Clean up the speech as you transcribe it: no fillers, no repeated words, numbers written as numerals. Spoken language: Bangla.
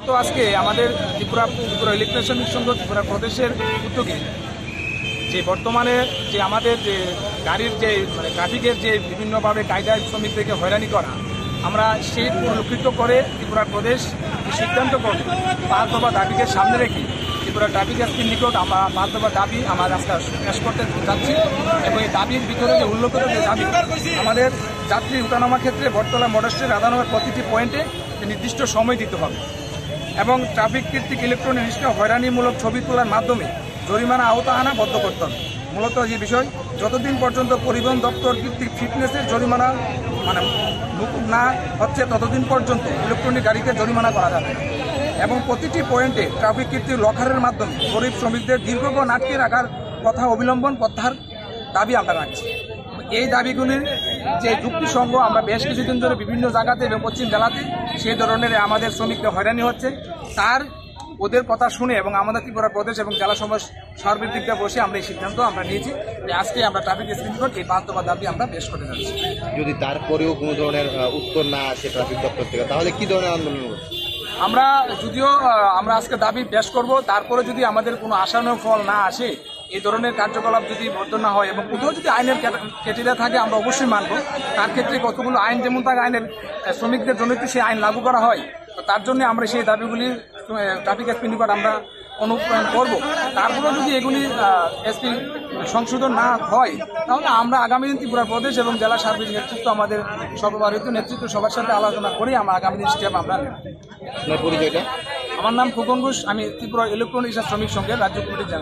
তো আজকে আমাদের ত্রিপুরা ইলেকট্রিক শ্রমিক সংঘ ত্রিপুরা প্রদেশের উদ্যোগে যে বর্তমানে যে আমাদের যে গাড়ির যে ট্রাফিকের যে বিভিন্নভাবে কায়দায় শ্রমিকদেরকে হয়রানি করা, আমরা সেই পরিলক্ষিত করে ত্রিপুরা প্রদেশ সিদ্ধান্ত করবে 5 দফা দাবিকে সামনে রেখে ত্রিপুরা ট্রাফিক এসপির নিকট আমরা 5 দফা দাবি আমরা আজকে পেশ করতে যাচ্ছি। এবং এই দাবির ভিতরে যে উল্লেখিত যে দাবি, আমাদের যাত্রী উঠানামার ক্ষেত্রে বটতলা মডেস্টের রাধানগরের প্রতিটি পয়েন্টে নির্দিষ্ট সময় দিতে হবে এবং ট্রাফিক কর্তৃক ইলেকট্রনিক নিষ্ক্রিয় হয়রানিমূলক ছবি তোলার মাধ্যমে জরিমানা আওতা আনা বদ্ধ করতে হবে। মূলত যে বিষয়, যতদিন পর্যন্ত পরিবহন দপ্তর কর্তৃক ফিটনেসের জরিমানা মুকুব না হচ্ছে ততদিন পর্যন্ত ইলেকট্রনিক গাড়িকে জরিমানা করা যাবে এবং প্রতিটি পয়েন্টে ট্রাফিক কর্তৃক লকারের মাধ্যমে গরিব শ্রমিকদের দীর্ঘক্ষণ আটকে রাখার কথা অবিলম্বন প্রত্যাহার দাবি আমরা রাখছি। এই দাবিগুলির যে যুক্তিসঙ্গ, আমরা বেশ কিছুদিন ধরে বিভিন্ন জায়গাতে এবং পশ্চিম জেলাতে সেই ধরনের আমাদের শ্রমিকদের হয়রানি হচ্ছে, তার ওদের কথা শুনে এবং আমাদের ত্রিপুরা প্রদেশ এবং জেলা সমাজ সার্বিক দিকটা বসে আমরা এই সিদ্ধান্ত আমরা নিয়েছি যে আজকে আমরা ট্রাফিক এসপির নিকট এই 5 দফা দাবি আমরা পেশ করতে যাচ্ছি। যদি তারপরেও কোনো ধরনের উত্তর না আসে ট্রাফিক দপ্তর থেকে, তাহলে কি ধরনের আন্দোলন হবে? আমরা যদিও আমরা আজকে দাবি পেশ করব, তারপরে যদি আমাদের কোনো আশানুরূপ ফল না আসে, এই ধরনের কার্যকলাপ যদি বর্জন না হয় এবং কোথাও যদি আইনের ক্যাটেরিয়া থাকে আমরা অবশ্যই মানব। তার ক্ষেত্রে কতগুলো আইন যেমন থাকে, আইনের শ্রমিকদের জন্য সেই আইন লাগু করা হয়, তো তার জন্য আমরা সেই দাবিগুলি ট্রাফিক এসপির নিকট আমরা অনুপ্রয়ণ করব। তারপরেও যদি এগুলি এসপি সংশোধন না হয়, তাহলে আমরা আগামী দিন ত্রিপুরা প্রদেশ এবং জেলা সার্বিক নেতৃত্ব, আমাদের সর্বভারতীয় নেতৃত্ব সবার সাথে আলোচনা করে আমরা আগামী দিন স্টেপ আমরা নেব। পরিচয়টা? আমার নাম খোকন ঘোষ, আমি ত্রিপুরা ইলেকট্রনিক শ্রমিক সংঘের রাজ্য কমিটির